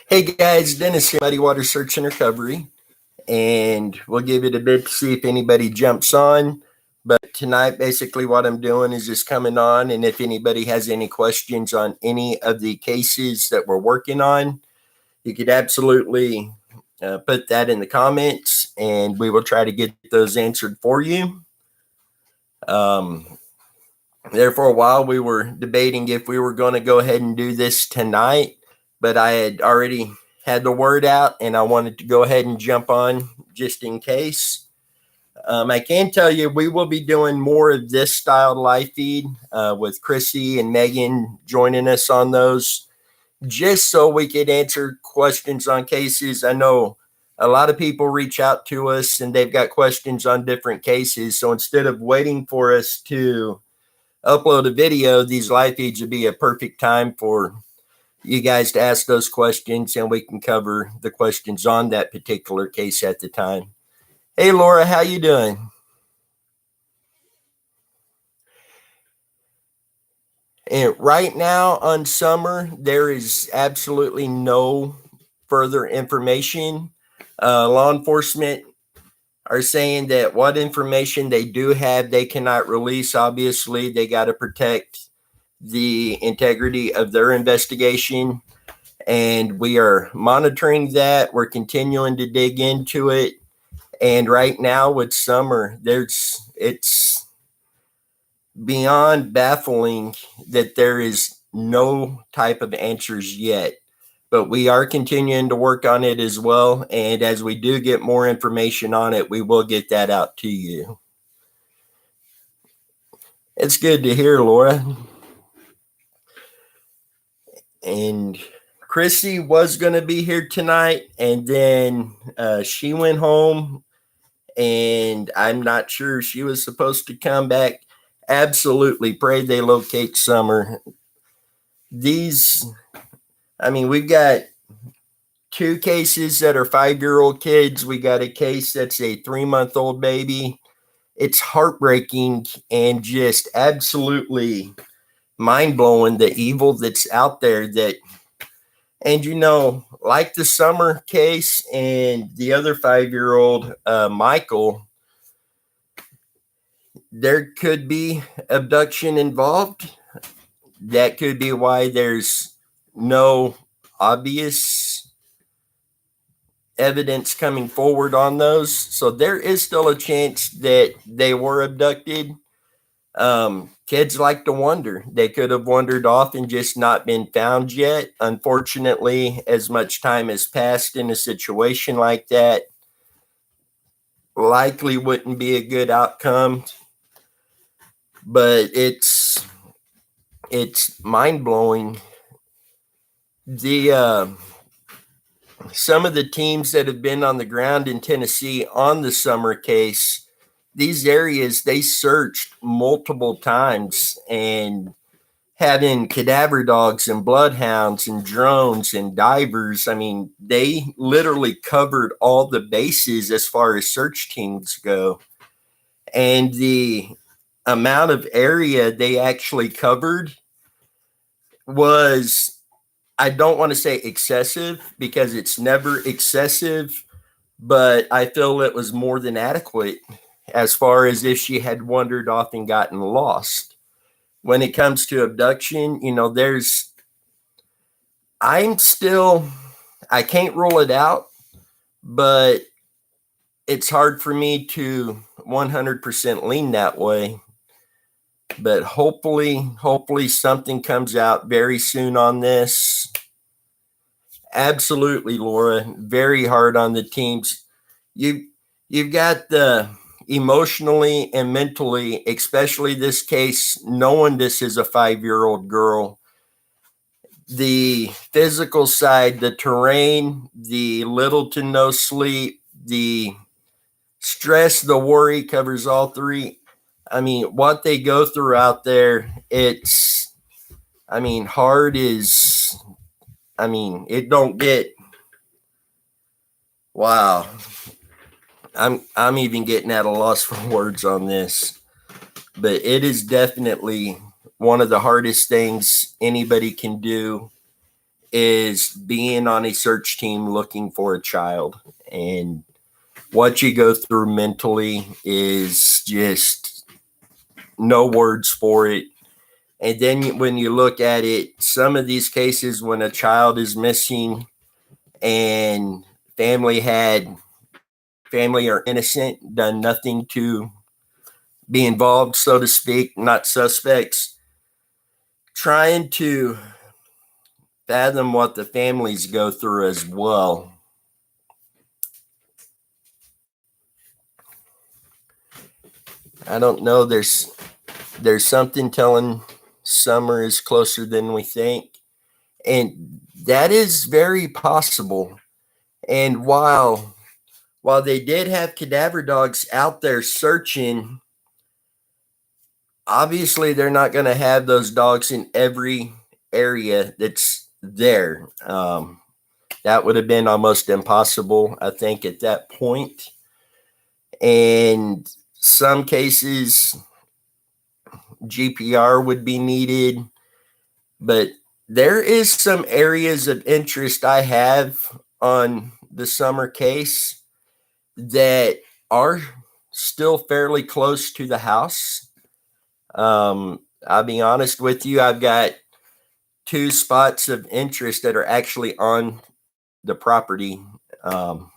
Hey guys, Dennis here, Muddy Water Search and Recovery, and we'll give it a bit to see if anybody jumps on. But tonight, basically, what I'm doing is just coming on, and if anybody has any questions on any of the cases that we're working on, you could absolutely put that in the comments, and we will try to get those answered for you. Um, there for a while, we were debating if we were going to go ahead and do this tonight, but I had already had the word out and I wanted to go ahead and jump on just in case. I can tell you we will be doing more of this style live feed with Chrissy and Megan joining us on those, just so we could answer questions on cases. I know a lot of people reach out to us and they've got questions on different cases. So instead of waiting for us to upload a video, these live feeds would be a perfect time for you guys to ask those questions and we can cover the questions on that particular case at the time. Hey Laura, how you doing? And right now on Summer, there is absolutely no further information. Law enforcement are saying that what information they do have, they cannot release. Obviously, they got to protect the integrity of their investigation, and we are monitoring that. We're continuing to dig into it, and right now with Summer, it's beyond baffling that there is no type of answers yet. But we are continuing to work on it as well, and as we do get more information on it, we will get that out to you. It's good to hear, Laura. And Chrissy was going to be here tonight, and then she went home, and I'm not sure she was supposed to come back. Absolutely pray they locate Summer. We've got two cases that are 5-year-old kids. We got a case that's a 3-month-old baby. It's heartbreaking and just absolutely mind-blowing, the evil that's out there. And like the Summer case and the other 5-year-old Michael, there could be abduction involved. That could be why there's no obvious evidence coming forward on those. So there is still a chance that they were abducted. Kids like to wonder. They could have wandered off and just not been found yet. Unfortunately, as much time has passed in a situation like that, likely wouldn't be a good outcome. But it's mind-blowing. Some of the teams that have been on the ground in Tennessee on the Summer case, these areas, they searched multiple times, and having cadaver dogs and bloodhounds and drones and divers, they literally covered all the bases as far as search teams go. And the amount of area they actually covered was, I don't want to say excessive because it's never excessive, but I feel it was more than adequate as far as if she had wandered off and gotten lost. When it comes to abduction, I can't rule it out, but it's hard for me to 100% lean that way. But hopefully something comes out very soon on this. Absolutely, Laura, very hard on the teams. You've got the emotionally and mentally, especially this case, knowing this is a 5-year-old girl. The physical side, the terrain, the little to no sleep, the stress, the worry covers all three. What they go through out there, hard is, it don't get, wow. I'm even getting at a loss for words on this, but it is definitely one of the hardest things anybody can do is being on a search team looking for a child. And what you go through mentally is just no words for it. And then when you look at it, some of these cases when a child is missing and family are innocent, done nothing to be involved, so to speak, not suspects, trying to fathom what the families go through as well. I don't know. There's something telling summer is closer than we think, and that is very possible. And while they did have cadaver dogs out there searching, obviously they're not going to have those dogs in every area that's there. That would have been almost impossible, I think, at that point. And some cases, GPR would be needed, but there is some areas of interest I have on the summer case that are still fairly close to the house. I'll be honest with you, I've got 2 spots of interest that are actually on the property. I'm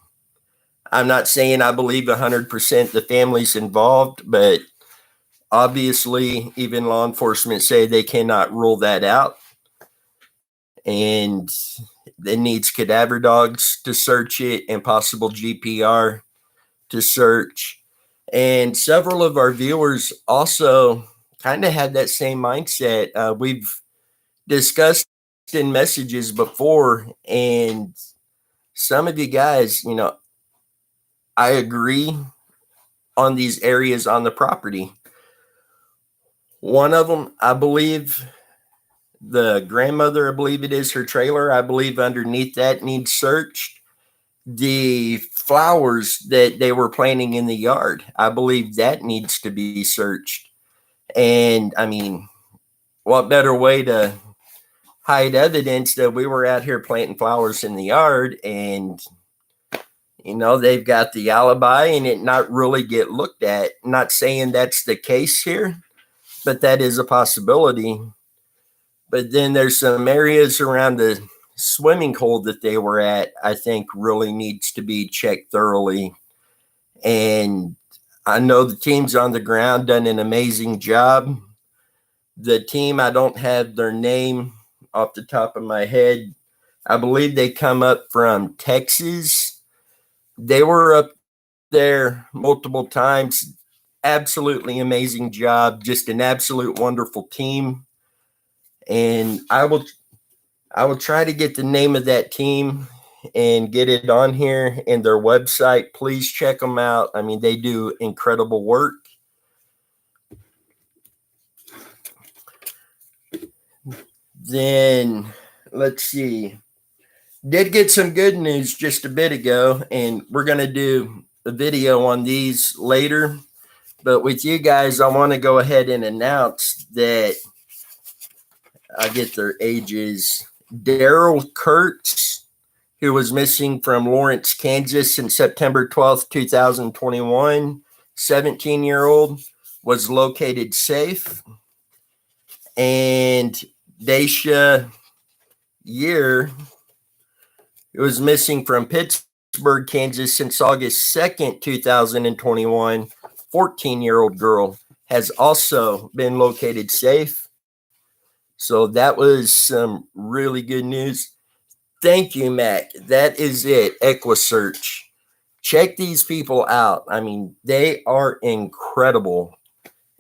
not saying I believe 100% the families involved, but obviously even law enforcement say they cannot rule that out. And it needs cadaver dogs to search it and possible GPR to search. And several of our viewers also kind of had that same mindset. We've discussed in messages before, and some of you guys, I agree on these areas on the property. One of them, I believe, the grandmother, I believe it is her trailer, I believe underneath that needs searched. The flowers that they were planting in the yard, I believe that needs to be searched. And I mean, what better way to hide evidence that we were out here planting flowers in the yard, and they've got the alibi and it not really get looked at. Not saying that's the case here, but that is a possibility. But then there's some areas around the swimming hole that they were at, I think really needs to be checked thoroughly. And I know the teams on the ground done an amazing job. The team, I don't have their name off the top of my head. I believe they come up from Texas. They were up there multiple times. Absolutely amazing job. Just an absolute wonderful team. And I will try to get the name of that team and get it on here and their website. Please check them out. I mean, they do incredible work. Then let's see. Did get some good news just a bit ago, and we're going to do a video on these later. But with you guys, I want to go ahead and announce that I get their ages. Daryl Kurtz, who was missing from Lawrence, Kansas since September 12th, 2021, 17-year-old, was located safe. And Daisha Year, who was missing from Pittsburgh, Kansas since August 2nd, 2021, 14-year-old girl, has also been located safe. So that was some really good news. Thank you, Mac. That is it. EquiSearch. Check these people out. I mean, they are incredible.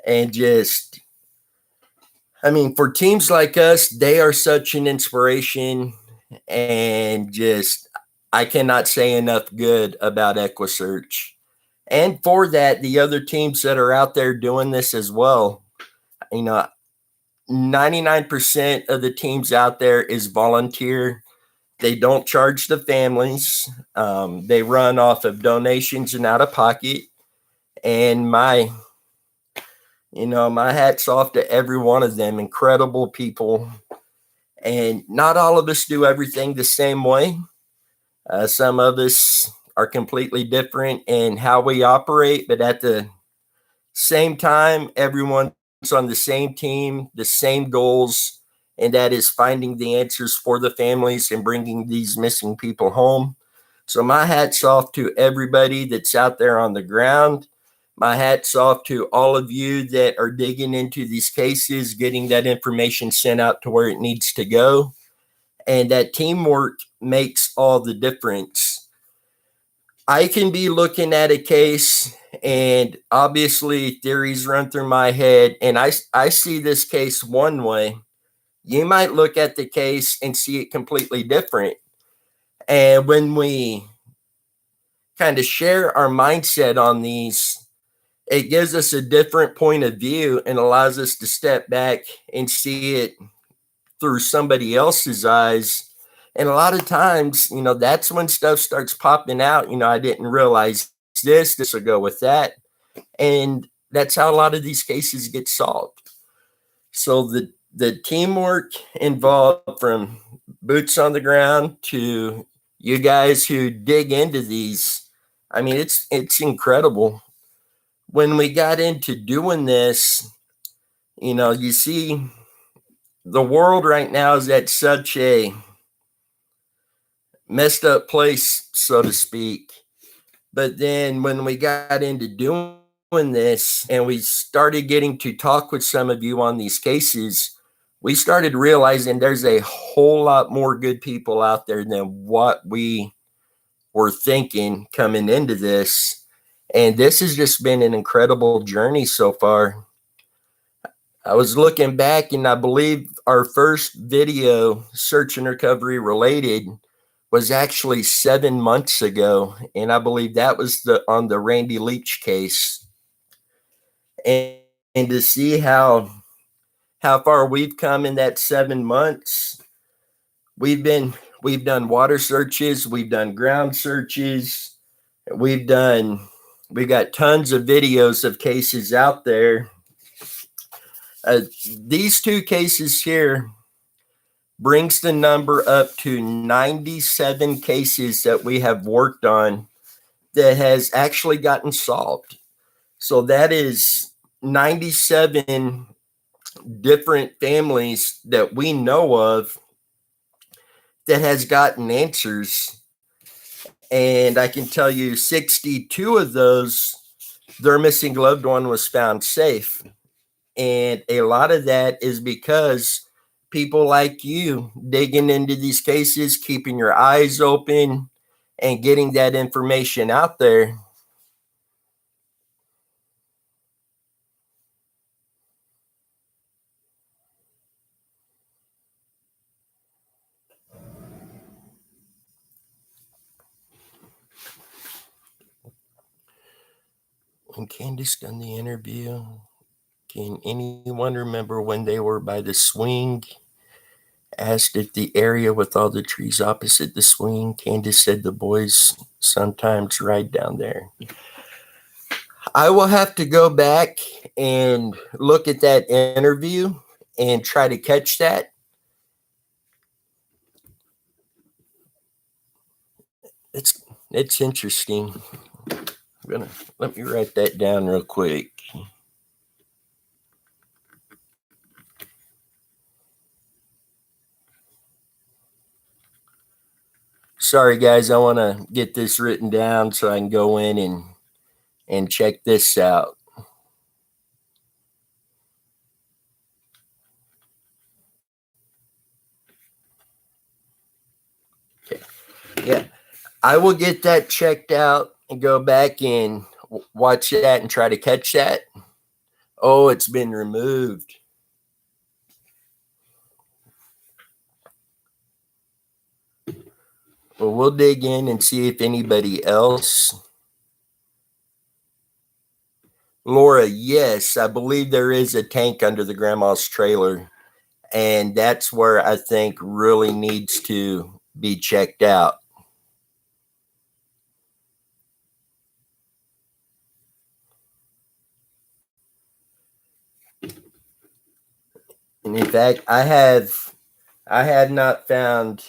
And just, I mean, for teams like us, they are such an inspiration. And just, I cannot say enough good about EquiSearch. And for that, the other teams that are out there doing this as well. 99% of the teams out there is volunteer. They don't charge the families. They run off of donations and out of pocket. And my hat's off to every one of them. Incredible people. And not all of us do everything the same way. Some of us are completely different in how we operate, but at the same time, everyone's on the same team, the same goals, and that is finding the answers for the families and bringing these missing people home. So, my hat's off to everybody that's out there on the ground. My hat's off to all of you that are digging into these cases, getting that information sent out to where it needs to go. And that teamwork makes all the difference. I can be looking at a case and obviously theories run through my head, and I see this case one way. You might look at the case and see it completely different. And when we kind of share our mindset on these, it gives us a different point of view and allows us to step back and see it through somebody else's eyes. And a lot of times, that's when stuff starts popping out. I didn't realize this will go with that. And that's how a lot of these cases get solved. So the teamwork involved, from boots on the ground to you guys who dig into these, I mean, it's incredible. When we got into doing this, you see the world right now is at such a messed up place, so to speak. But then when we got into doing this and we started getting to talk with some of you on these cases, we started realizing there's a whole lot more good people out there than what we were thinking coming into this. And this has just been an incredible journey so far. I was looking back, and I believe our first video, search and recovery related, was actually 7 months ago, and I believe that was on the Randy Leach case. And to see how far we've come in that 7 months, we've done water searches, we've done ground searches, we've got tons of videos of cases out there. These two cases here brings the number up to 97 cases that we have worked on that has actually gotten solved. So that is 97 different families that we know of that has gotten answers. And I can tell you 62 of those, their missing loved one was found safe. And a lot of that is because people like you digging into these cases, keeping your eyes open, and getting that information out there. When Candace done the interview, can anyone remember when they were by the swing? Asked if the area with all the trees opposite the swing. Candace said the boys sometimes ride down there. I will have to go back and look at that interview and try to catch that. It's interesting. Let me write that down real quick. Sorry guys, I want to get this written down so I can go in and check this out. Okay. Yeah, I will get that checked out and go back and watch that and try to catch that. Oh, it's been removed. Well, we'll dig in and see if anybody else. Laura, yes, I believe there is a tank under the grandma's trailer. And that's where I think really needs to be checked out. And in fact, I have I had not found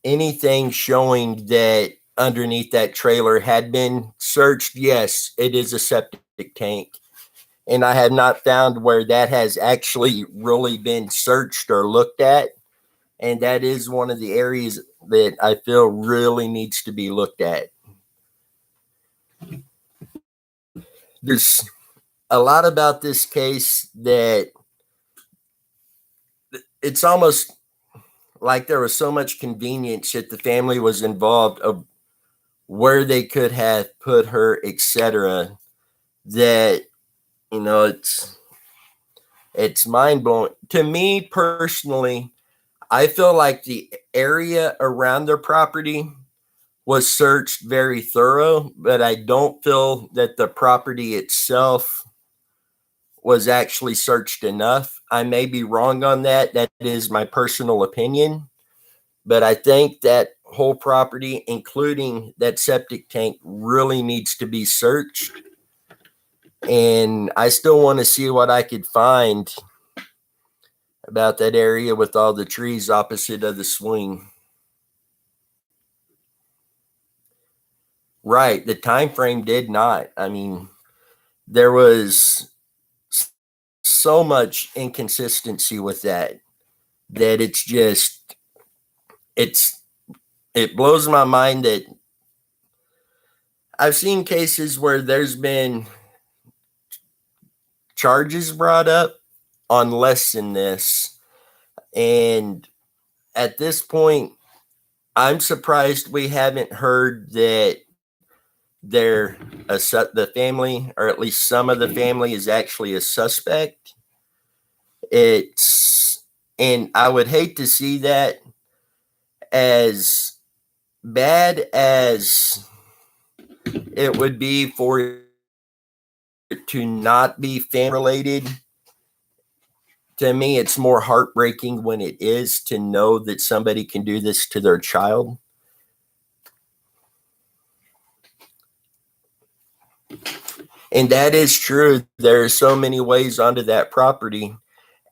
anything showing that underneath that trailer had been searched. Yes, it is a septic tank. And I have not found where that has actually really been searched or looked at. And that is one of the areas that I feel really needs to be looked at. There's a lot about this case that it's almost like there was so much convenience that the family was involved of where they could have put her, etc. That it's mind blowing to me personally. I feel like the area around their property was searched very thorough, but I don't feel that the property itself was actually searched enough. I may be wrong on that. That is my personal opinion. But I think that whole property, including that septic tank, really needs to be searched. And I still want to see what I could find about that area with all the trees opposite of the swing. Right. The time frame did not. I mean, there was so much inconsistency with that it's just it blows my mind that I've seen cases where there's been charges brought up on less than this. And at this point, I'm surprised we haven't heard that the family, or at least some of the family, is actually a suspect. And I would hate to see that. As bad as it would be for it to not be family related, to me, it's more heartbreaking when it is, to know that somebody can do this to their child. And that is true. There are so many ways onto that property.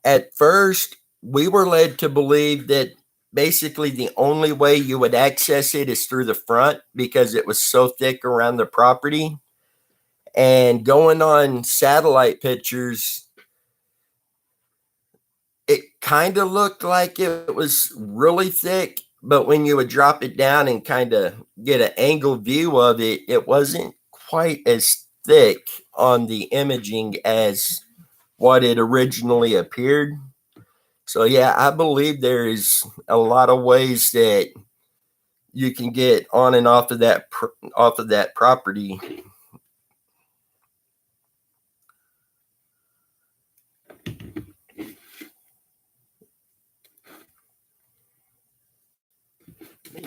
At first, we were led to believe that basically the only way you would access it is through the front because it was so thick around the property. And going on satellite pictures, it kind of looked like it was really thick, but when you would drop it down and kind of get an angle view of it, it wasn't quite as thick on the imaging as what it originally appeared. So yeah, I believe there is a lot of ways that you can get on and off of that property.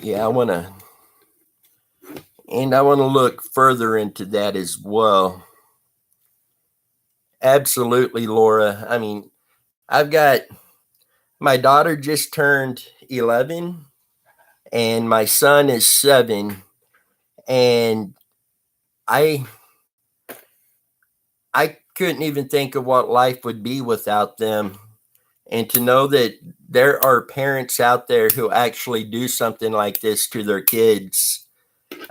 Yeah, I want to look further into that as well. Absolutely, Laura. I mean, I've got my daughter just turned 11 and my son is 7, and I couldn't even think of what life would be without them. And to know that there are parents out there who actually do something like this to their kids,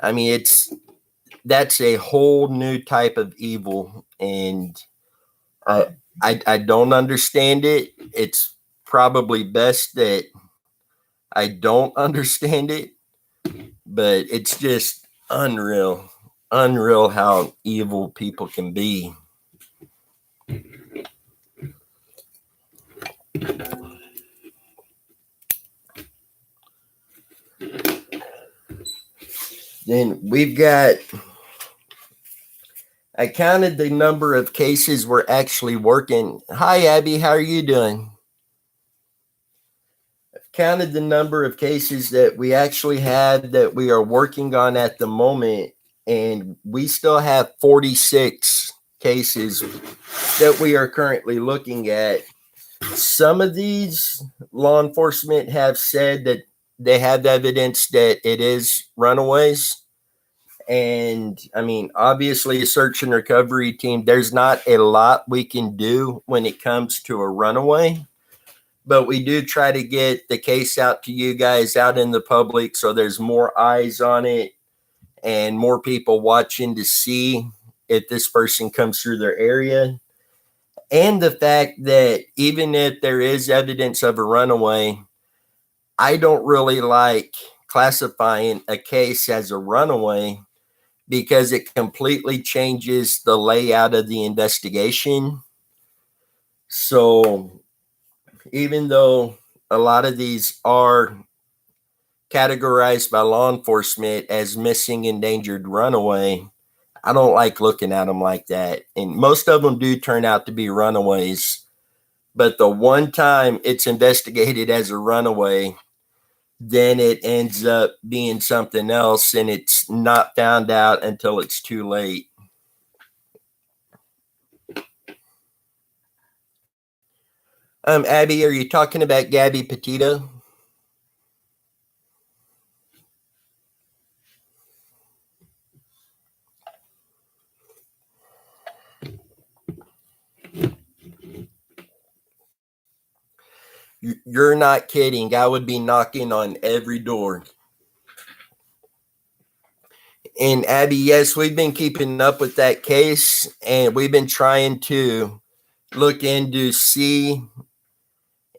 I mean, that's a whole new type of evil, and I don't understand it. It's probably best that I don't understand it, but it's just unreal how evil people can be. Then I counted the number of cases we're actually working. Hi, Abby, how are you doing? I've counted the number of cases that we actually had that we are working on at the moment, and we still have 46 cases that we are currently looking at. Some of these law enforcement have said that they have evidence that it is runaways. And I mean, obviously, a search and recovery team, there's not a lot we can do when it comes to a runaway. but we do try to get the case out to you guys out in the public so there's more eyes on it and more people watching to see if this person comes through their area. And the fact that even if there is evidence of a runaway, I don't really like classifying a case as a runaway because it completely changes the layout of the investigation. So even though a lot of these are categorized by law enforcement as missing, endangered, runaway, I don't like looking at them like that. And most of them do turn out to be runaways. But the one time it's investigated as a runaway, then it ends up being something else and it's not found out until it's too late. Abby, are you talking about Gabby Petito? You're not kidding. I would be knocking on every door. And Abby, yes, we've been keeping up with that case and we've been trying to look into see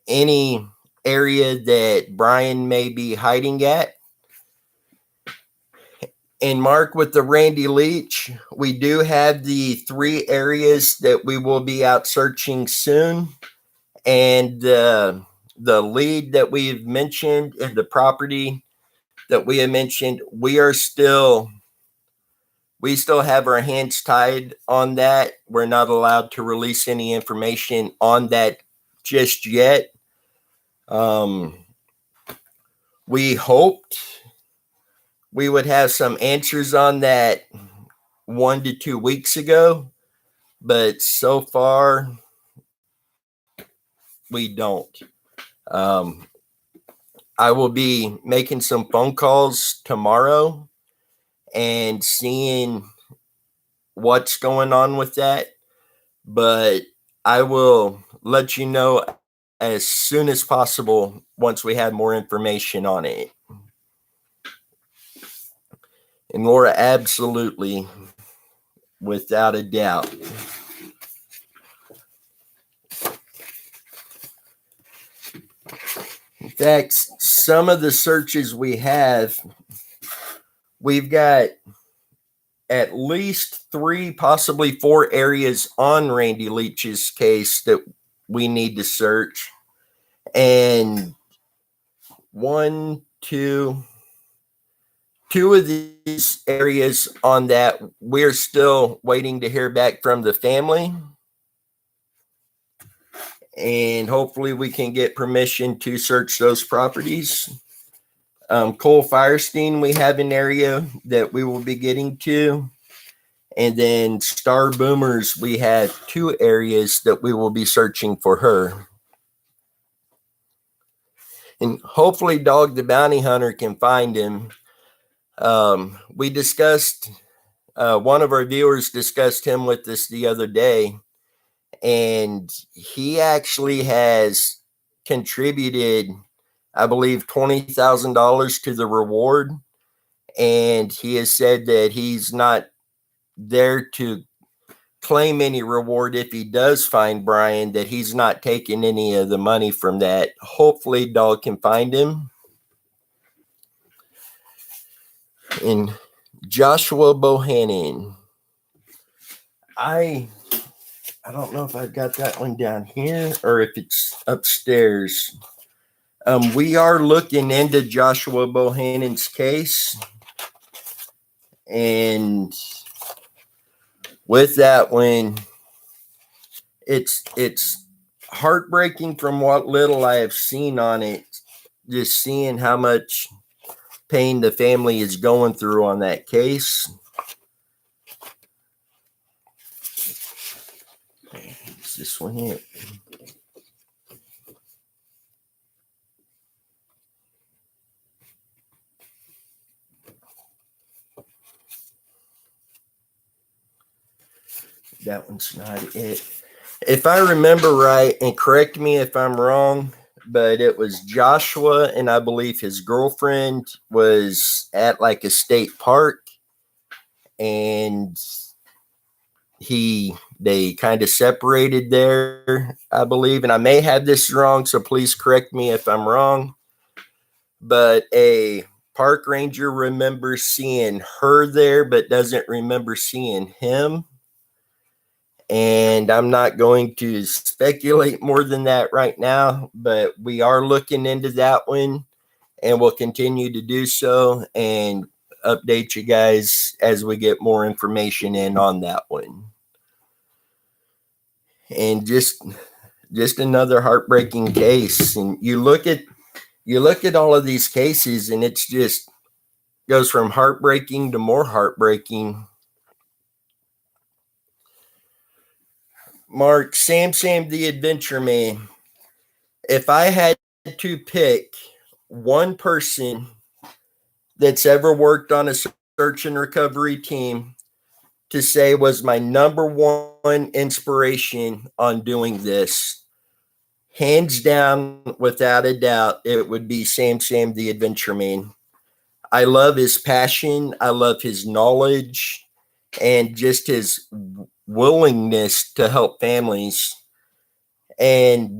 any area that Brian may be hiding at. And Mark, with the Randy Leach, we do have the 3 areas that we will be out searching soon. And the lead that we've mentioned and the property that we have mentioned, we still have our hands tied on that. We're not allowed to release any information on that just yet. We hoped we would have some answers on that 1 to 2 weeks ago, but so far we don't. I will be making some phone calls tomorrow and seeing what's going on with that, but I will let you know as soon as possible once we have more information on it. And Laura, absolutely, without a doubt. In fact, some of the searches we've got at least 3, possibly 4 areas on Randy Leach's case that we need to search. And 2 of these areas on that, we're still waiting to hear back from the family. And hopefully we can get permission to search those properties. Cole Firestein, we have an area that we will be getting to. And then Star Boomers, we have 2 areas that we will be searching for her. And hopefully Dog the Bounty Hunter can find him. We discussed, one of our viewers discussed him with us the other day. And he actually has contributed, I believe, $20,000 to the reward. And he has said that he's not there to claim any reward if he does find Brian, that he's not taking any of the money from that. Hopefully Dog can find him. And Joshua Bohannon, I don't know if I've got that one down here or if it's upstairs. We are looking into Joshua Bohannon's case. And with that one, it's heartbreaking from what little I have seen on it, just seeing how much pain the family is going through on that case. Is this one here? That one's not it. If I remember right, and correct me if I'm wrong, but it was Joshua, and I believe his girlfriend was at like a state park, and they kind of separated there, I believe, and I may have this wrong, so please correct me if I'm wrong. But a park ranger remembers seeing her there, but doesn't remember seeing him. And I'm not going to speculate more than that right now, but we are looking into that one, and we'll continue to do so and update you guys as we get more information in on that one. And just another heartbreaking case. And you look at all of these cases, and it's just goes from heartbreaking to more heartbreaking. Mark, Sam the Adventure Man. If I had to pick one person that's ever worked on a search and recovery team to say was my number one inspiration on doing this, hands down, without a doubt, it would be Sam the Adventure Man. I love his passion. I love his knowledge and just his willingness to help families. And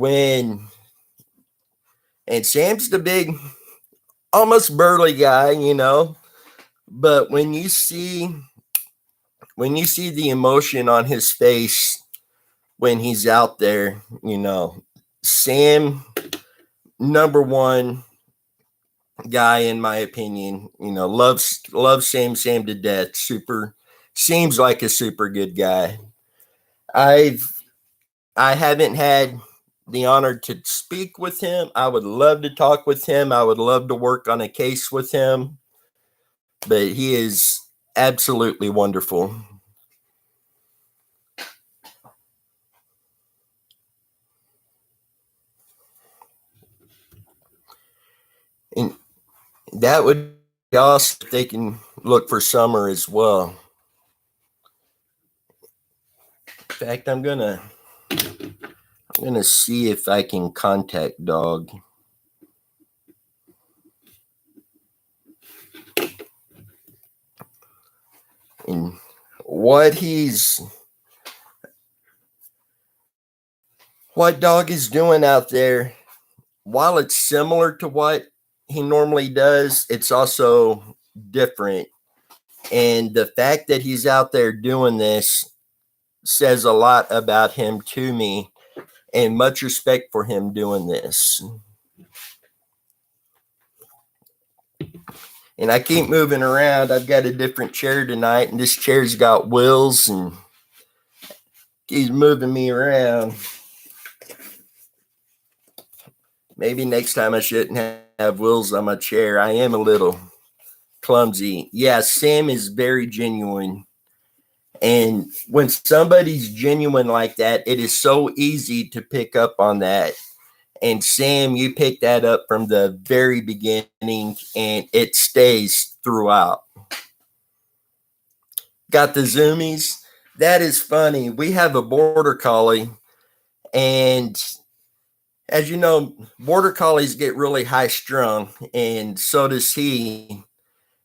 Sam's the big, almost burly guy, but when you see the emotion on his face when he's out there, Sam, number one guy in my opinion, loves Sam to death. Seems like a super good guy. I haven't had the honor to speak with him. I would love to talk with him. I would love to work on a case with him, but he is absolutely wonderful. And that would be awesome if they can look for Summer as well. In fact, I'm gonna see if I can contact Dog. And what Dog is doing out there, while it's similar to what he normally does, it's also different. And the fact that he's out there doing this says a lot about him to me, and much respect for him doing this. And I keep moving around. I've got a different chair tonight, and this chair's got wheels, and he's moving me around. Maybe next time I shouldn't have wheels on my chair. I am a little clumsy. Yeah, Sam is very genuine. And when somebody's genuine like that, it is so easy to pick up on that. And Sam, you picked that up from the very beginning, and it stays throughout. Got the zoomies. That is funny. We have a border collie, and as you know, border collies get really high strung, and so does he.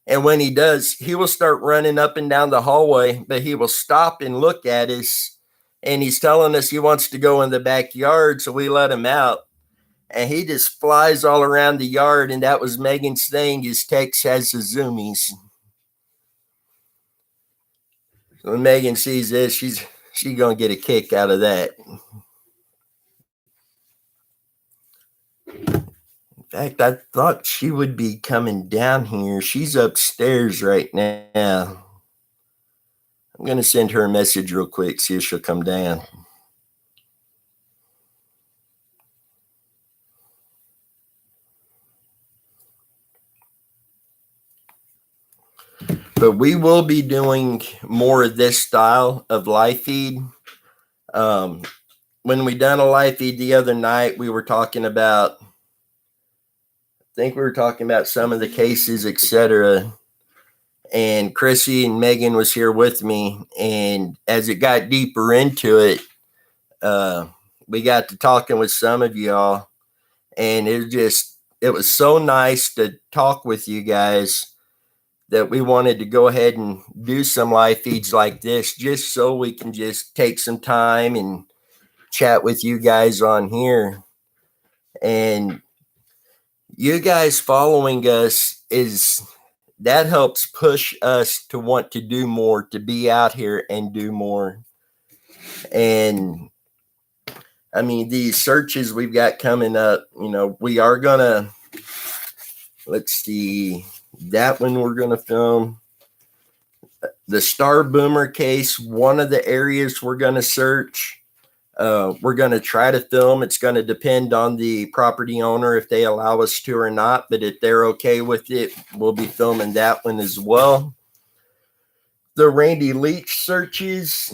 And when he does, he will start running up and down the hallway, but he will stop and look at us, and he's telling us he wants to go in the backyard, so we let him out. And he just flies all around the yard, and that was Megan's thing. His Tex has the zoomies. So when Megan sees this, she's gonna get a kick out of that. In fact, I thought she would be coming down here. She's upstairs right now. I'm gonna send her a message real quick, see if she'll come down. But we will be doing more of this style of live feed. When we done a live feed the other night, we were talking about, I think we were talking about some of the cases, etc. And Chrissy and Megan was here with me. And as it got deeper into it, we got to talking with some of y'all. And it was so nice to talk with you guys that we wanted to go ahead and do some live feeds like this just so we can just take some time and chat with you guys on here. And you guys following us that helps push us to want to do more, to be out here and do more. And I mean, these searches we've got coming up, we are gonna, let's see, that one we're gonna film. The Star Boomer case, one of the areas we're gonna search. We're going to try to film. It's going to depend on the property owner if they allow us to or not. But if they're okay with it, we'll be filming that one as well. The Randy Leach searches.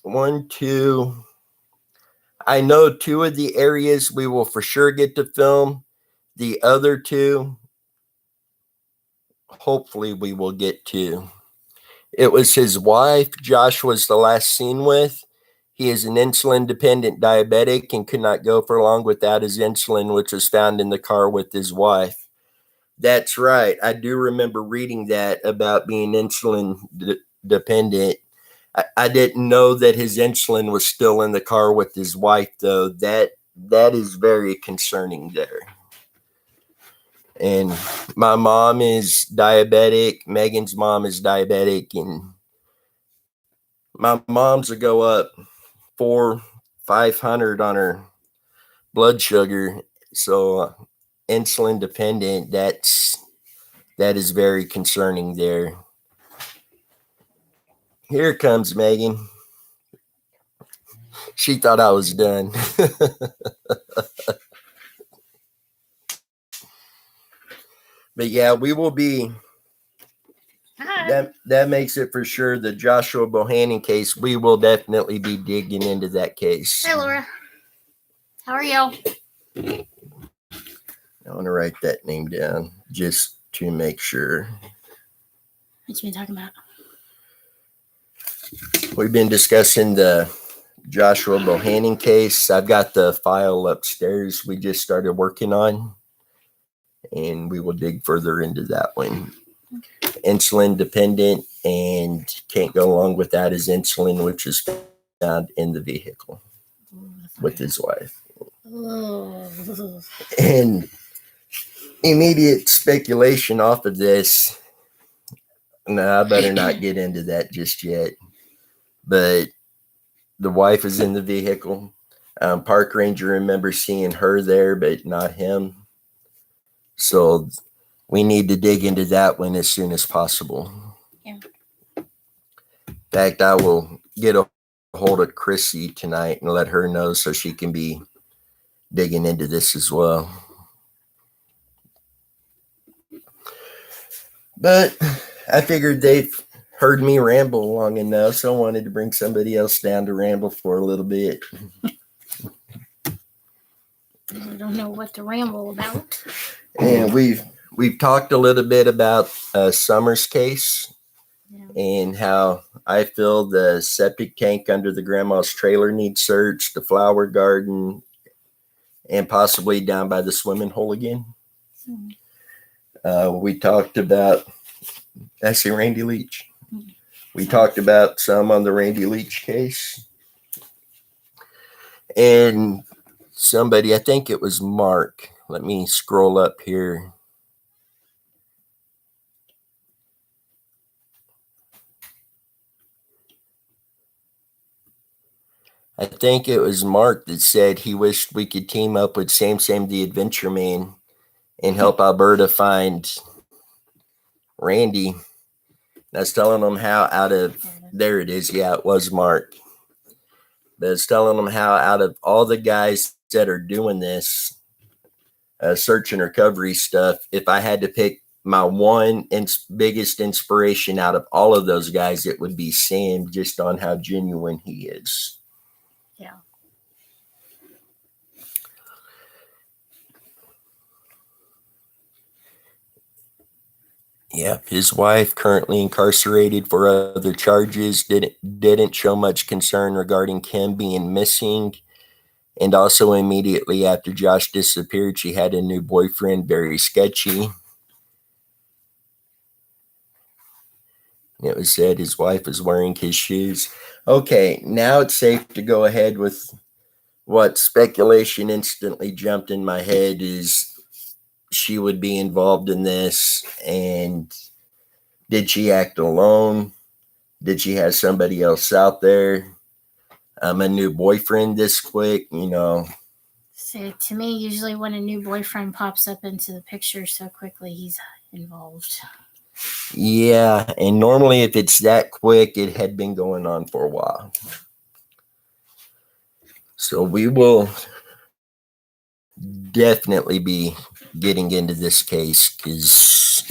1, 2. I know 2 of the areas we will for sure get to film. The other 2, hopefully we will get to. It was his wife, Josh was the last seen with. He is an insulin-dependent diabetic and could not go for long without his insulin, which was found in the car with his wife. That's right. I do remember reading that about being insulin-dependent. I didn't know that his insulin was still in the car with his wife, though. That is very concerning there. And my mom is diabetic. Megan's mom is diabetic. And my mom's will go up 400-500 on her blood sugar. So insulin dependent, that is very concerning there. Here comes Megan. She thought I was done. But yeah, we will be. That makes it for sure. The Joshua Bohannon case, we will definitely be digging into that case. Hey, Laura. How are you? I want to write that name down just to make sure. What you been talking about? We've been discussing the Joshua Bohannon case. I've got the file upstairs we just started working on, and we will dig further into that one. Okay. Insulin dependent and can't go along without his insulin, which is found in the vehicle with his wife. And immediate speculation off of this, no, I better not get into that just yet. But the wife is in the vehicle. Park ranger remembers seeing her there, but not him. So we need to dig into that one as soon as possible. Yeah. In fact, I will get a hold of Chrissy tonight and let her know so she can be digging into this as well. But I figured they've heard me ramble long enough, so I wanted to bring somebody else down to ramble for a little bit. I don't know what to ramble about. And we've talked a little bit about Summer's case, and how I feel the septic tank under the grandma's trailer needs searched, the flower garden, and possibly down by the swimming hole again. We talked about, I see Randy Leach. We talked about some on the Randy Leach case. And somebody, I think it was Mark. Let me scroll up here. I think it was Mark that said he wished we could team up with Sam the Adventure Man and help Alberta find Randy. I was telling them how there it is. Yeah, it was Mark. But I was telling them how out of all the guys that are doing this search and recovery stuff, if I had to pick my one biggest inspiration out of all of those guys, it would be Sam, just on how genuine he is. Yeah. Yeah, his wife currently incarcerated for other charges. Didn't show much concern regarding Kim being missing, And also immediately after Josh disappeared, she had a new boyfriend, very sketchy. It was said his wife was wearing his shoes. Okay, now it's safe to go ahead with what speculation instantly jumped in my head is she would be involved in this. And did she act alone? Did she have somebody else out there? A new boyfriend this quick, So to me, usually when a new boyfriend pops up into the picture so quickly, he's involved. Yeah, and normally if it's that quick, it had been going on for a while. So we will definitely be getting into this case because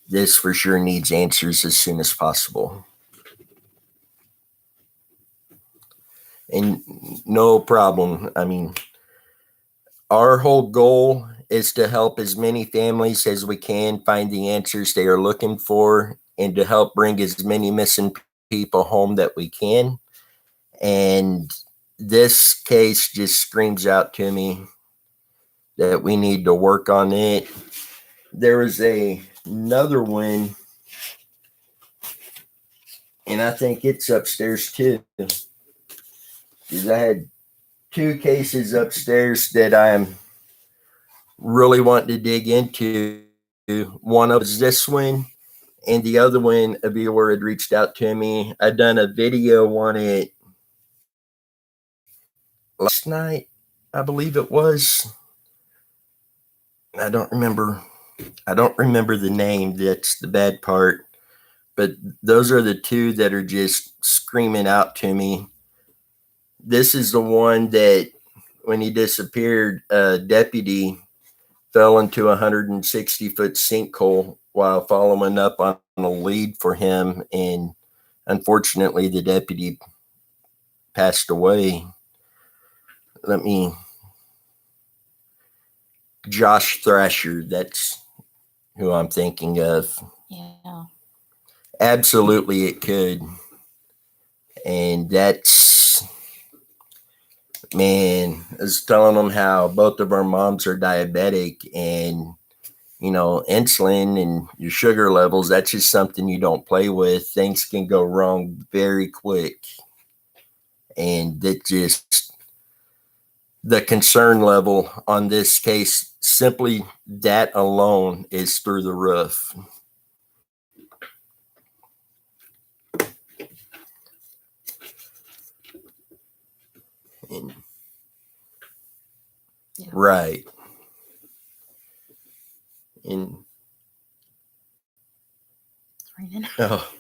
this for sure needs answers as soon as possible. And no problem. I mean, our whole goal is to help as many families as we can find the answers they are looking for and to help bring as many missing people home that we can. And this case just screams out to me that we need to work on it. There was another one, and I think it's upstairs too. Because I had two cases upstairs that I'm really wanting to dig into. One was this one, and the other one, a viewer had reached out to me. I done a video on it last night, I believe it was. I don't remember the name. That's the bad part. But those are the two that are just screaming out to me. This is the one that when he disappeared, a deputy fell into a 160-foot sinkhole while following up on a lead for him. And unfortunately, the deputy passed away. Josh Thrasher, that's who I'm thinking of. Yeah. Absolutely, it could. And that's, man, I was telling them how both of our moms are diabetic and, insulin and your sugar levels, that's just something you don't play with. Things can go wrong very quick. And that just, the concern level on this case, simply that alone is through the roof. And, Yeah. Right. And It's raining. oh,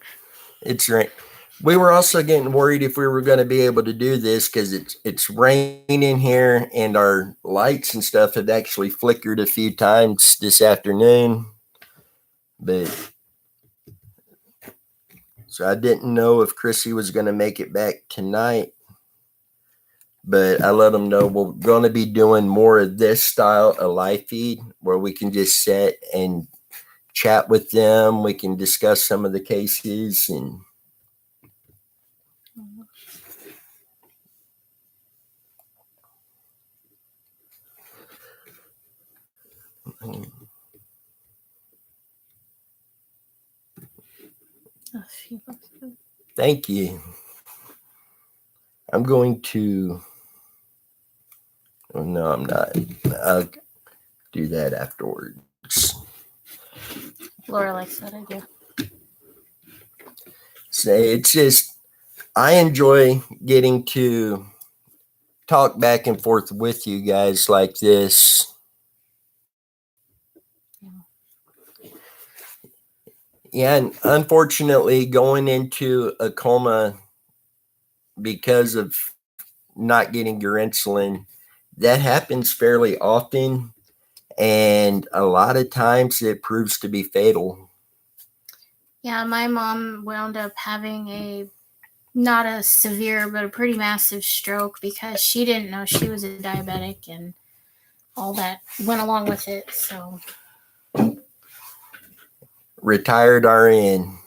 it's rain. We were also getting worried if we were going to be able to do this because it's raining here and our lights and stuff have actually flickered a few times this afternoon. But so I didn't know if Chrissy was going to make it back tonight. But I let them know we're going to be doing more of this style of live feed where we can just sit and chat with them. We can discuss some of the cases and thank you. I'm going to. Oh, no, I'm not. I'll do that afterwards. Laura likes that idea. So it's just, I enjoy getting to talk back and forth with you guys like this. Yeah, and unfortunately, going into a coma because of not getting your insulin, that happens fairly often. And a lot of times it proves to be fatal. Yeah, my mom wound up having not a severe, but a pretty massive stroke because she didn't know she was a diabetic and all that went along with it. So, Retired RN.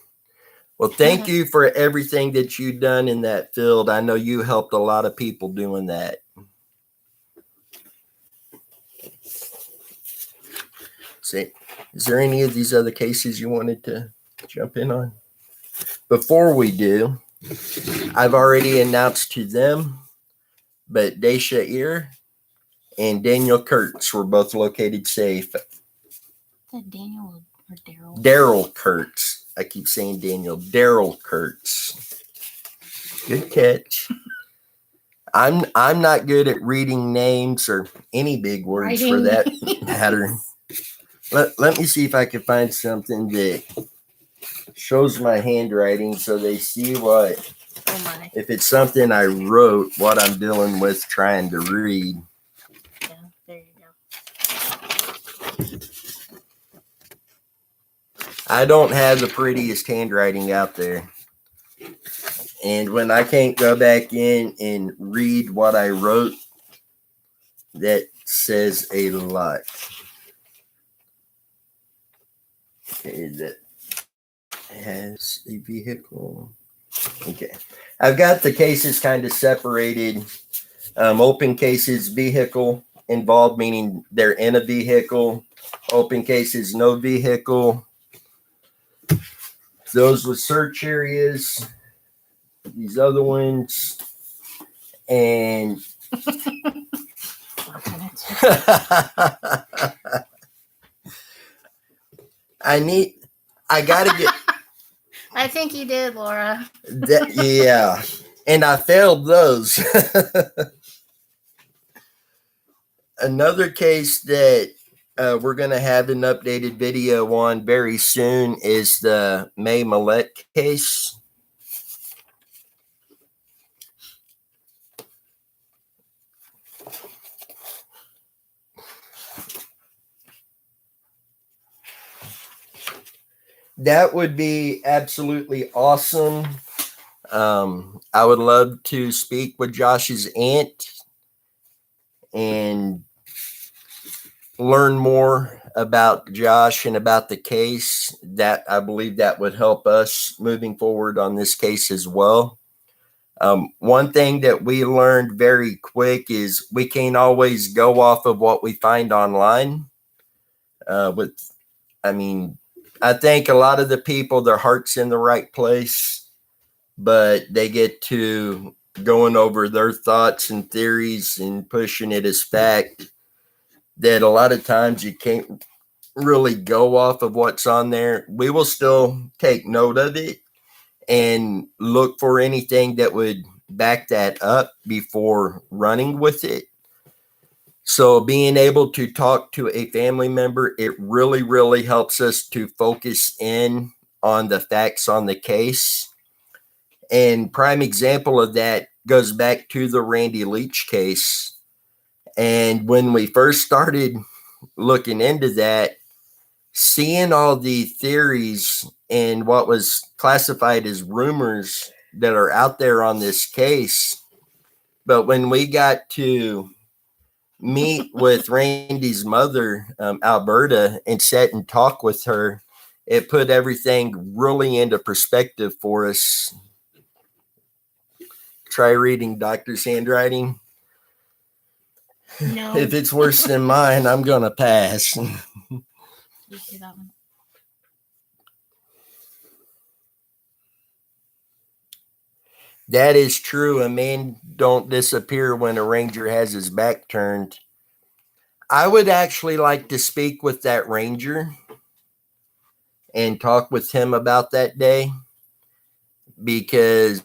Well, thank you for everything that you've done in that field. I know you helped a lot of people doing that. Is there any of these other cases you wanted to jump in on? Before we do, I've already announced to them, but Daisha Ear and Daniel Kurtz were both located safe. Is that Daniel or Daryl? Daryl Kurtz. I keep saying Daniel. Daryl Kurtz. Good catch. I'm not good at reading names or any big words for that matter. Let me see if I can find something that shows my handwriting so they see what. Oh my. If it's something I wrote, what I'm dealing with trying to read. Yeah, there you go. I don't have the prettiest handwriting out there. And when I can't go back in and read what I wrote, that says a lot. Okay, that has a vehicle. Okay. I've got the cases kind of separated. Open cases, vehicle involved, meaning they're in a vehicle. Open cases, no vehicle. Those with search areas. These other ones. And I gotta get. I think you did, Laura. Yeah. And I failed those. Another case that we're going to have an updated video on very soon is the May Millette case. That would be absolutely awesome. I would love to speak with Josh's aunt and learn more about Josh and about the case. That I believe that would help us moving forward on this case as well. One thing that we learned very quick is we can't always go off of what we find online. I think a lot of the people, their heart's in the right place, but they get to going over their thoughts and theories and pushing it as fact, that a lot of times you can't really go off of what's on there. We will still take note of it and look for anything that would back that up before running with it. So being able to talk to a family member, it really, really helps us to focus in on the facts on the case. And prime example of that goes back to the Randy Leach case. And when we first started looking into that, seeing all the theories and what was classified as rumors that are out there on this case, but when we got to meet with Randy's mother, Alberta, and sit and talk with her, it put everything really into perspective for us. Try reading Doctor's handwriting. No. If it's worse than mine, I'm gonna pass. You see that one? That is true. A man don't disappear when a ranger has his back turned. I would actually like to speak with that ranger and talk with him about that day, because,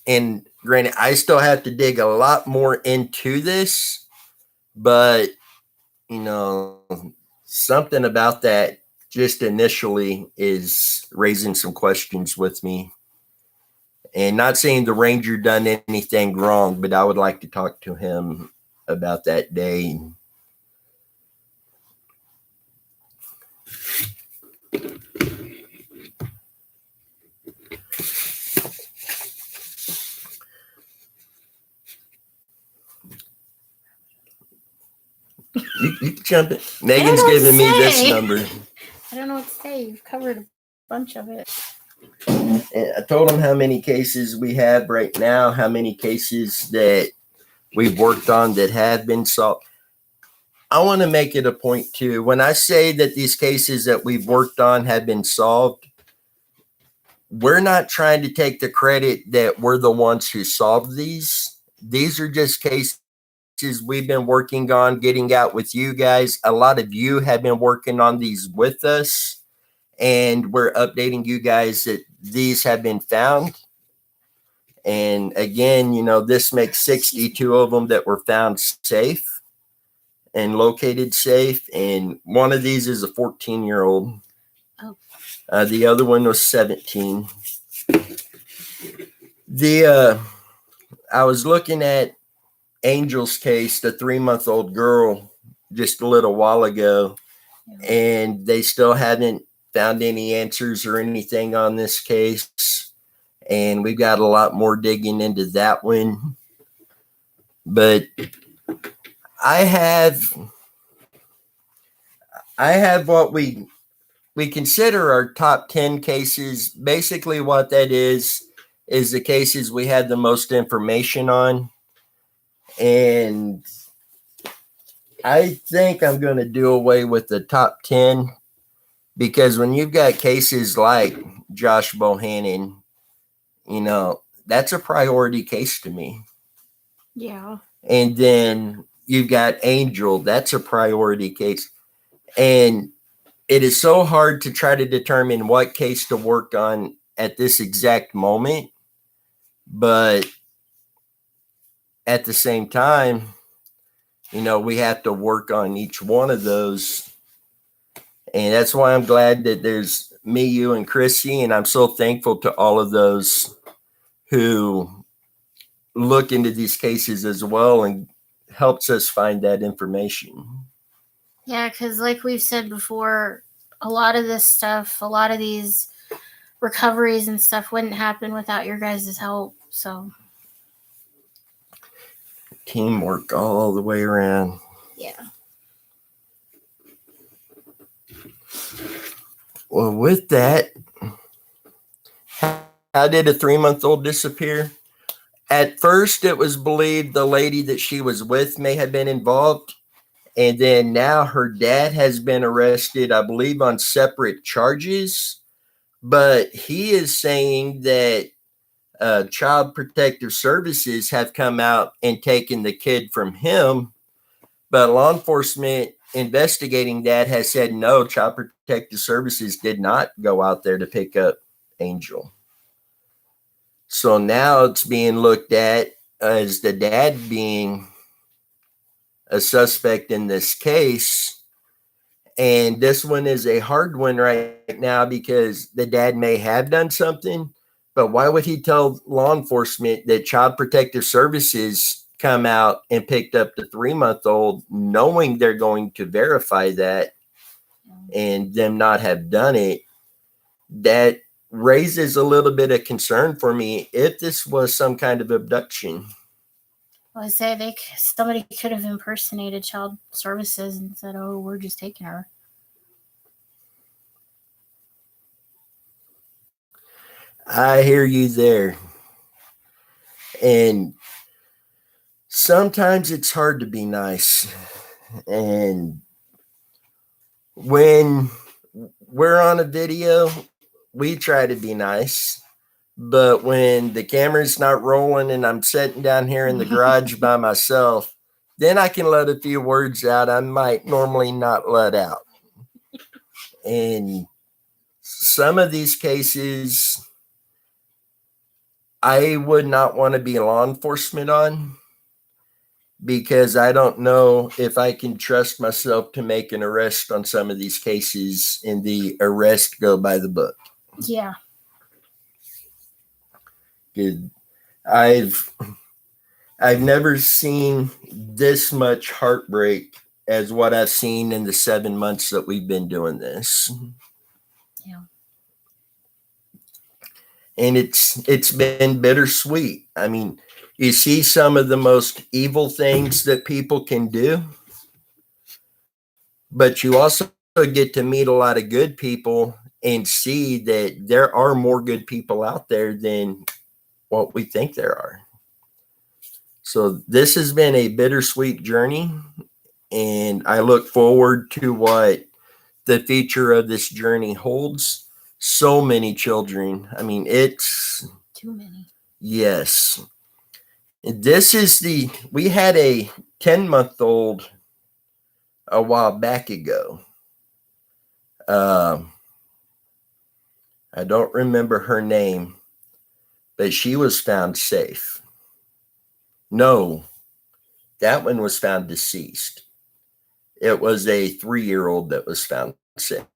and granted, I still have to dig a lot more into this, but something about that just initially is raising some questions with me. And not saying the ranger done anything wrong, but I would like to talk to him about that day. You can jump in. Megan's giving me this number. I don't know what to say. You've covered a bunch of it. I told him how many cases we have right now, how many cases that we've worked on that have been solved. I want to make it a point too. When I say that these cases that we've worked on have been solved, we're not trying to take the credit that we're the ones who solved these. These are just cases we've been working on getting out with you guys. A lot of you have been working on these with us, and we're updating you guys that these have been found. And again, this makes 62 of them that were found safe and located safe. And one of these is a 14-year-old. Oh. The other one was 17. I was looking at Angel's case, the 3-month-old girl, just a little while ago, and they still haven't found any answers or anything on this case. And we've got a lot more digging into that one. But I have what we consider our top 10 cases. Basically what that is the cases we had the most information on. And I think I'm going to do away with the top 10, because when you've got cases like Josh Bohannon, that's a priority case to me. Yeah. And then you've got Angel, that's a priority case. And it is so hard to try to determine what case to work on at this exact moment. But at the same time, we have to work on each one of those. And that's why I'm glad that there's me, you, and Chrissy. And I'm so thankful to all of those who look into these cases as well and helps us find that information. Yeah, because like we've said before, a lot of this stuff, a lot of these recoveries and stuff wouldn't happen without your guys' help. So teamwork all the way around. Yeah. Well, with that, how did a 3-month-old disappear? At first, it was believed the lady that she was with may have been involved. And then now her dad has been arrested, I believe, on separate charges. But he is saying that Child Protective Services have come out and taken the kid from him. But law enforcement investigating that has said no, Child Protective Services did not go out there to pick up Angel. So now it's being looked at as the dad being a suspect in this case. And this one is a hard one right now because the dad may have done something, but why would he tell law enforcement that Child Protective Services come out and picked up the 3-month-old, knowing they're going to verify that and them not have done it? That raises a little bit of concern for me if this was some kind of abduction. Well, I say somebody could have impersonated Child Services and said, "Oh, we're just taking her." I hear you there. And sometimes it's hard to be nice. And when we're on a video, we try to be nice. But when the camera's not rolling and I'm sitting down here in the garage by myself, then I can let a few words out I might normally not let out. And some of these cases, I would not want to be law enforcement on, because I don't know if I can trust myself to make an arrest on some of these cases and the arrest go by the book. Yeah. I've never seen this much heartbreak as what I've seen in the 7 months that we've been doing this. Yeah. And it's been bittersweet. I mean, you see some of the most evil things that people can do, but you also get to meet a lot of good people and see that there are more good people out there than what we think there are. So this has been a bittersweet journey, And I look forward to what the future of this journey holds. So many children. I mean, it's Too many. yes. This is we had a 10-month-old a while back ago. Um, I don't remember her name, but she was found safe. No, that one was found deceased. It was a 3-year-old that was found safe.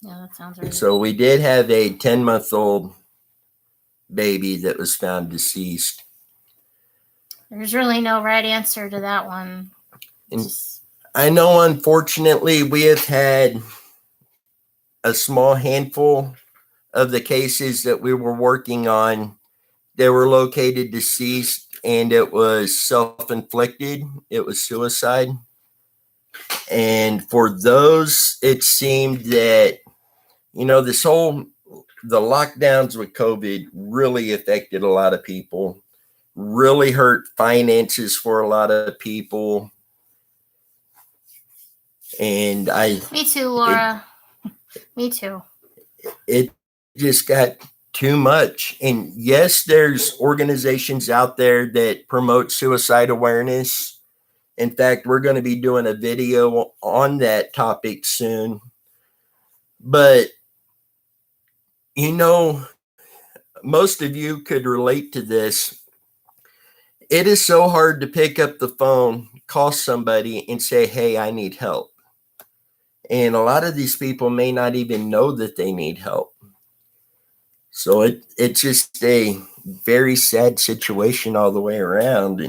Yeah, that sounds right. So we did have a 10-month-old baby that was found deceased. There's really no right answer to that one. I know, unfortunately, we have had a small handful of the cases that we were working on. They were located deceased, and it was self-inflicted. It was suicide. And for those, it seemed that, the lockdowns with COVID really affected a lot of people, really hurt finances for a lot of people. And Me too, Laura. Me too. It just got too much. And yes, there's organizations out there that promote suicide awareness. In fact, we're going to be doing a video on that topic soon. But, most of you could relate to this. It is so hard to pick up the phone, call somebody, and say, hey, I need help. And a lot of these people may not even know that they need help. So it's just a very sad situation all the way around.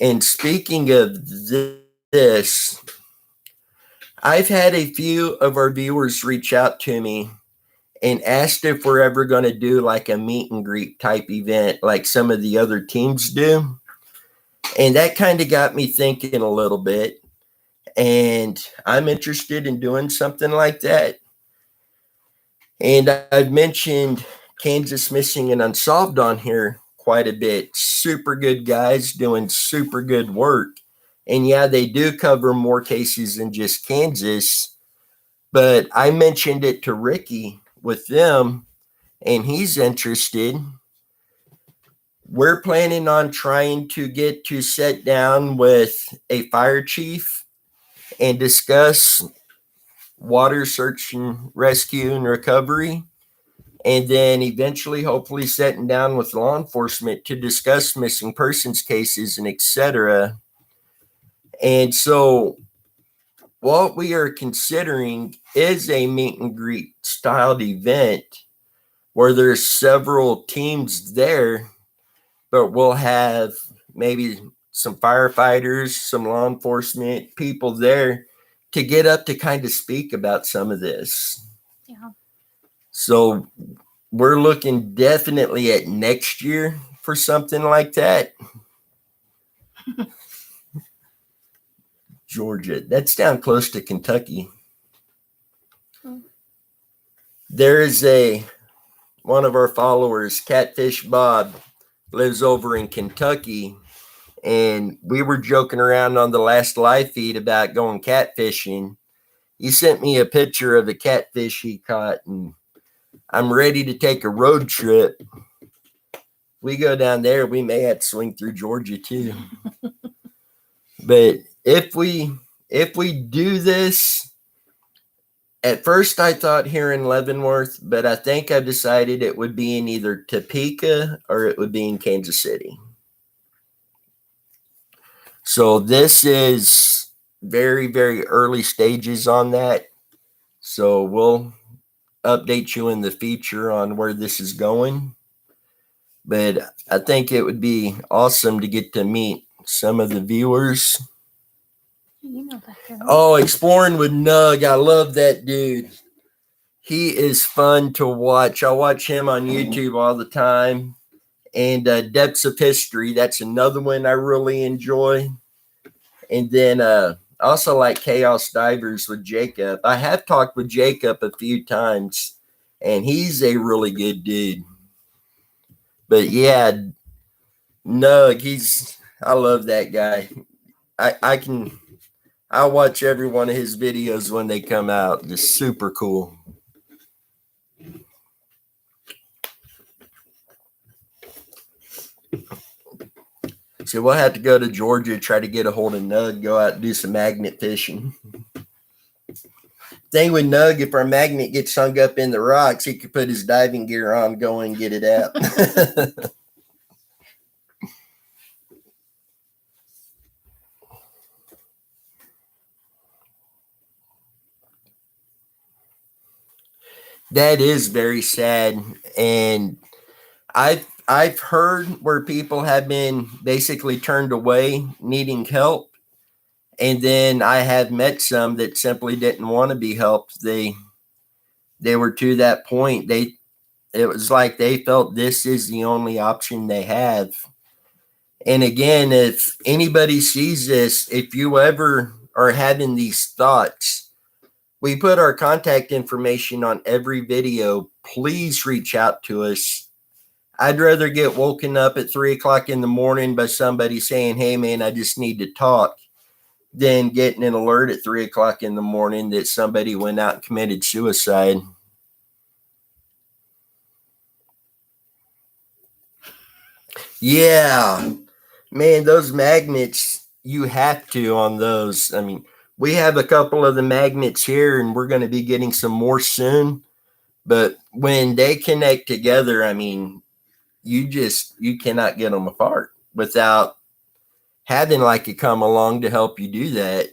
And speaking of this, I've had a few of our viewers reach out to me and asked if we're ever going to do like a meet and greet type event like some of the other teams do. And that kind of got me thinking a little bit. And I'm interested in doing something like that. And I've mentioned Kansas Missing and Unsolved on here quite a bit. Super good guys doing super good work. And yeah, they do cover more cases than just Kansas. But I mentioned it to Ricky with them, and he's interested. We're planning on trying to get to sit down with a fire chief and discuss water search and rescue and recovery, and then eventually hopefully sitting down with law enforcement to discuss missing persons cases and etc. And so what we are considering is a meet and greet styled event where there's several teams there, but we'll have maybe some firefighters, some law enforcement people there to get up to kind of speak about some of this. Yeah. So we're looking definitely at next year for something like that. Georgia, that's down close to Kentucky. There is one of our followers, Catfish Bob, lives over in Kentucky. And we were joking around on the last live feed about going catfishing. He sent me a picture of a catfish he caught, and I'm ready to take a road trip. We go down there, we may have to swing through Georgia too. But if we do this, at first I thought here in Leavenworth, but I think I've decided it would be in either Topeka or it would be in Kansas City. So this is very, very early stages on that. So we'll update you in the future on where this is going. But I think it would be awesome to get to meet some of the viewers. Oh, Exploring with Nug. I love that dude. He is fun to watch. I watch him on YouTube all the time. And Depths of History. That's another one I really enjoy. And then I also like Chaos Divers with Jacob. I have talked with Jacob a few times, and he's a really good dude. But yeah, Nug, I love that guy. I'll watch every one of his videos when they come out. Just super cool. So we'll have to go to Georgia, try to get a hold of Nug, go out and do some magnet fishing. Thing with Nug, if our magnet gets hung up in the rocks, he could put his diving gear on, go and get it out. That is very sad. And I've heard where people have been basically turned away needing help. And then I have met some that simply didn't want to be helped. They were to that point. It was like they felt this is the only option they have. And again, if anybody sees this, if you ever are having these thoughts, we put our contact information on every video. Please reach out to us. I'd rather get woken up at 3 o'clock in the morning by somebody saying, "Hey man, I just need to talk," than getting an alert at 3 o'clock in the morning that somebody went out and committed suicide. Yeah, man, those magnets, you have to on those. I mean, we have a couple of the magnets here and we're going to be getting some more soon. But when they connect together, I mean, you cannot get them apart without having like a come along to help you do that.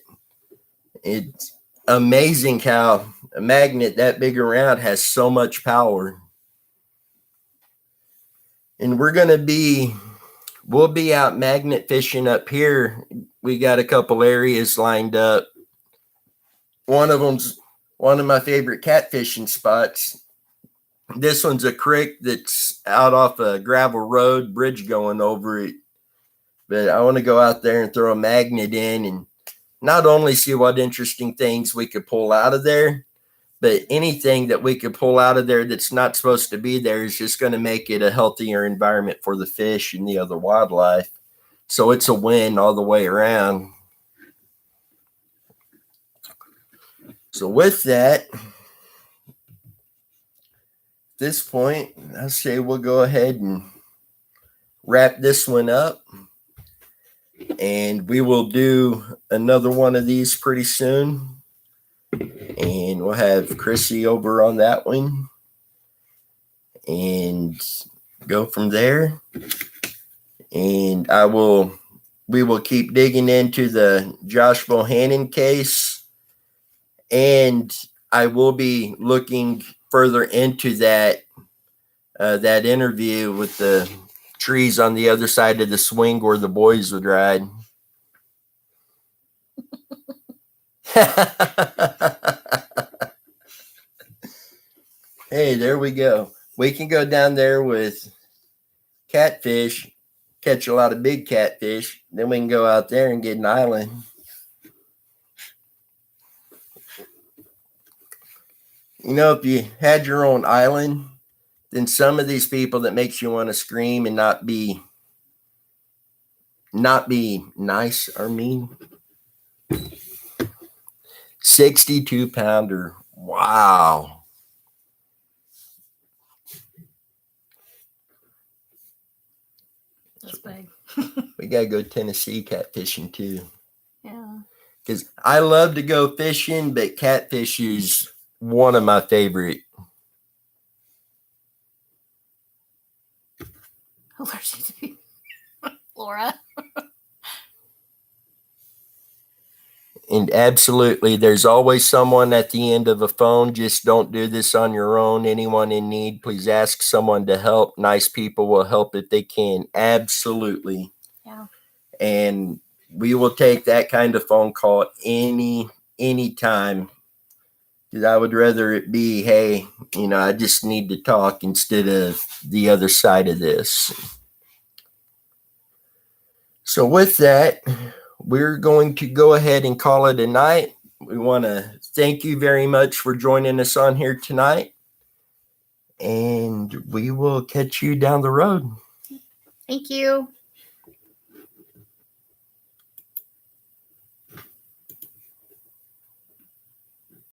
It's amazing how a magnet that big around has so much power. And we'll be out magnet fishing up here. We got a couple areas lined up. One of them's one of my favorite catfishing spots. This one's a creek that's out off a gravel road, bridge going over it. But I want to go out there and throw a magnet in and not only see what interesting things we could pull out of there, but anything that we could pull out of there that's not supposed to be there is just going to make it a healthier environment for the fish and the other wildlife. So it's a win all the way around. So with that, at this point, I say we'll go ahead and wrap this one up. And we will do another one of these pretty soon. And we'll have Chrissy over on that one and go from there. And we will keep digging into the Josh Bohannon case. And I will be looking further into that interview with the trees on the other side of the swing where the boys would ride. Hey, there we go. We can go down there with catfish, catch a lot of big catfish. Then we can go out there and get an island. You know, if you had your own island, then some of these people that makes you want to scream and not be nice or mean. 62-pounder. Wow. That's big. We got to go Tennessee catfishing too. Yeah. Because I love to go fishing, but catfish is one of my favorite. Allergic to be Laura. And absolutely, there's always someone at the end of a phone. Just don't do this on your own. Anyone in need, please ask someone to help. Nice people will help if they can. Absolutely. Yeah. And we will take that kind of phone call any time. Because I would rather it be, hey, I just need to talk instead of the other side of this. So with that, we're going to go ahead and call it a night. We want to thank you very much for joining us on here tonight. And we will catch you down the road. Thank you.